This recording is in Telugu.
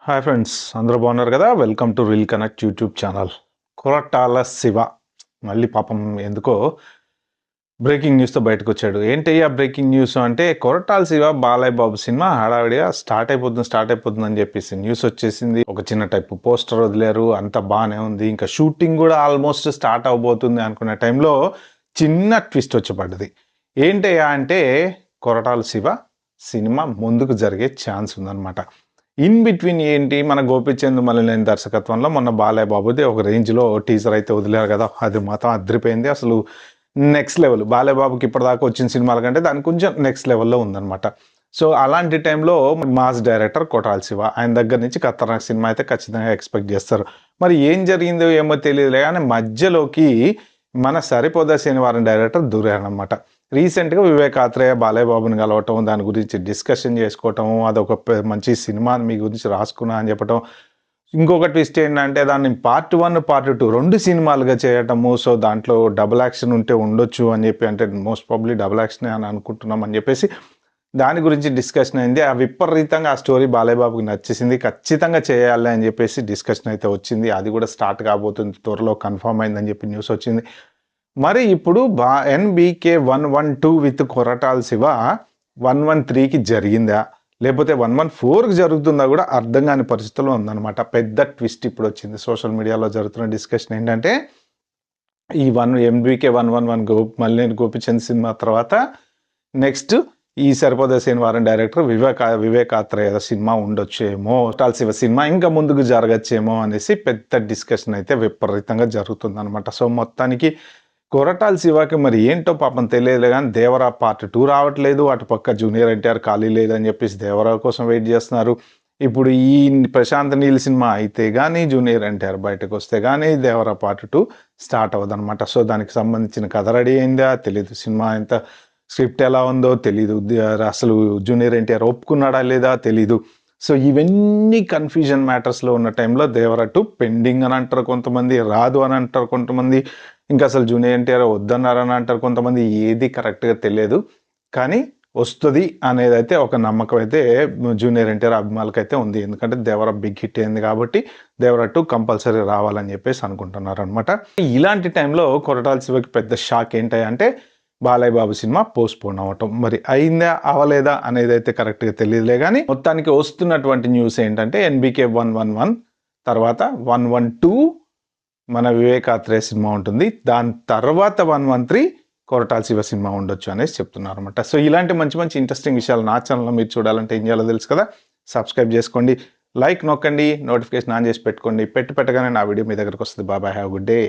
హాయ్ ఫ్రెండ్స్, అందరూ బాగున్నారు కదా? Welcome to reel connect YouTube channel. Koratala Shiva మళ్ళీ పాపం ఎందుకో బ్రేకింగ్ న్యూస్తో బయటకు వచ్చాడు. ఏంటయ్యా బ్రేకింగ్ న్యూస్ అంటే, కొరటాల శివ బాలయ్య బాబు సినిమా హడావిడిగా స్టార్ట్ అయిపోతుంది అని చెప్పేసి న్యూస్ వచ్చేసింది. ఒక చిన్న టైప్ పోస్టర్ వదిలేరు, అంత బాగానే ఉంది. ఇంకా షూటింగ్ కూడా ఆల్మోస్ట్ స్టార్ట్ అవబోతుంది అనుకునే టైంలో చిన్న ట్విస్ట్ వచ్చి పడ్డది. ఏంటయ్యా అంటే, కొరటాల శివ సినిమా ముందుకు జరిగే ఛాన్స్ ఉందన్నమాట. ఇన్ బిట్వీన్ ఏంటి, మన గోపిచంద్ మలినేని దర్శకత్వంలో మొన్న బాలయ్య బాబుది ఒక రేంజ్లో టీజర్ అయితే వదిలేరు కదా, అది మాత్రం అదిరిపోయింది. అసలు నెక్స్ట్ లెవెల్. బాలయ్య బాబుకి ఇప్పటిదాకా వచ్చిన సినిమాల కంటే దానికి కొంచెం నెక్స్ట్ లెవెల్లో ఉందన్నమాట. సో అలాంటి టైంలో మాస్ డైరెక్టర్ కొరటాల శివ, ఆయన దగ్గర నుంచి ఖతర్నాక్ సినిమా అయితే ఖచ్చితంగా ఎక్స్పెక్ట్ చేస్తారు. మరి ఏం జరిగిందో ఏమో తెలియదులే కానీ మధ్యలోకి మన సరిపోదా శనివారం డైరెక్టర్ దూరారనమాట. రీసెంట్గా వివేక్ ఆత్రేయ బాలయ్య బాబుని కలవటం, దాని గురించి డిస్కషన్ చేసుకోవటం, అదొక మంచి సినిమా మీ గురించి రాసుకున్నా అని చెప్పటం. ఇంకొక ట్విస్ట్ ఏంటంటే, దాన్ని పార్ట్ 1 పార్ట్ 2 2 సినిమాలుగా చేయటము. సో దాంట్లో డబుల్ యాక్షన్ ఉంటే ఉండొచ్చు అని చెప్పి, అంటే మోస్ట్ ప్రాబబ్లీ డబుల్ యాక్షన్ అని అనుకుంటున్నాం అని చెప్పేసి దాని గురించి డిస్కషన్ అయింది. ఆ విపరీతంగా ఆ స్టోరీ బాలయ్య బాబుకి నచ్చేసింది, ఖచ్చితంగా చేయాలి అని చెప్పేసి డిస్కషన్ అయితే వచ్చింది. అది కూడా స్టార్ట్ కాబోతుంది, త్వరలో కన్ఫర్మ్ అయిందని చెప్పి న్యూస్ వచ్చింది. మరి ఇప్పుడు NBK 112 విత్ కొరటాల శివ 113కి జరిగిందా, లేకపోతే 114కి జరుగుతుందా కూడా అర్థం కాని పరిస్థితుల్లో ఉందన్నమాట. పెద్ద ట్విస్ట్ ఇప్పుడు వచ్చింది. సోషల్ మీడియాలో జరుగుతున్న డిస్కషన్ ఏంటంటే, ఈ NBK 111 మల్లేని గోపిచంద్ సినిమా తర్వాత నెక్స్ట్ ఈ సరిపోదా శనివారం డైరెక్టర్ వివేక్ ఆత్రేయ సినిమా ఉండొచ్చేమో, కొరటాల శివ సినిమా ఇంకా ముందుకు జరగచ్చేమో అనేసి పెద్ద డిస్కషన్ అయితే విపరీతంగా జరుగుతుంది అనమాట. సో మొత్తానికి కొరటాల శివకి మరి ఏంటో పాపం తెలియదు కానీ దేవరా పార్ట్ 2 రావట్లేదు, అటుపక్క జూనియర్ ఎన్టీఆర్ ఖాళీ లేదని చెప్పేసి దేవరా కోసం వెయిట్ చేస్తున్నారు. ఇప్పుడు ఈ ప్రశాంత్ నీల్ సినిమా అయితే కానీ, జూనియర్ ఎన్టీఆర్ బయటకు వస్తే కానీ దేవరా పార్ట్ 2 స్టార్ట్ అవ్వదన్నమాట. సో దానికి సంబంధించిన కథ రెడీ అయిందా తెలీదు, సినిమా ఎంత స్క్రిప్ట్ ఎలా ఉందో తెలీదు, అసలు జూనియర్ ఎన్టీఆర్ ఒప్పుకున్నాడా లేదా తెలీదు. సో ఇవన్నీ కన్ఫ్యూజన్ మ్యాటర్స్లో ఉన్న టైంలో దేవరా 2 పెండింగ్ అని అంటారు కొంతమంది, రాదు అని అంటారు కొంతమంది, ఇంకా అసలు జూనియర్ ఎన్టీఆర్ వద్దన్నారని అంటారు కొంతమంది. ఏది కరెక్ట్గా తెలియదు, కానీ వస్తుంది అనేది అయితే ఒక నమ్మకం అయితే జూనియర్ ఎన్టీఆర్ అభిమానులకైతే ఉంది. ఎందుకంటే దేవరా బిగ్ హిట్ అయింది కాబట్టి దేవరా 2 కంపల్సరీ రావాలని చెప్పేసి అనుకుంటున్నారు అనమాట. ఇలాంటి టైంలో కొరటాల శివకి పెద్ద షాక్ ఏంటంటే, బాలయ్య బాబు సినిమా పోస్ట్పోన్ అవ్వటం. మరి అయిందా అవలేదా అనేది అయితే కరెక్ట్గా తెలియదులే కానీ మొత్తానికి వస్తున్నటువంటి న్యూస్ ఏంటంటే, NBK 111 తర్వాత 112 మన వివేక్ ఆత్రేయ సినిమా ఉంటుంది, దాని తర్వాత 113 కొరటాల శివ సినిమా ఉండొచ్చు అనేసి చెప్తున్నారు అనమాట. సో ఇలాంటి మంచి మంచి ఇంట్రెస్టింగ్ విషయాలు నా ఛానల్లో మీరు చూడాలంటే ఏం చేయాలో తెలుసు కదా, సబ్స్క్రైబ్ చేసుకోండి, లైక్ నొక్కండి, నోటిఫికేషన్ ఆన్ చేసి పెట్టుకోండి. పెట్టగానే నా వీడియో మీ దగ్గరకు వస్తుంది. బాబాయ్, హ్యావ్ గుడ్ డే.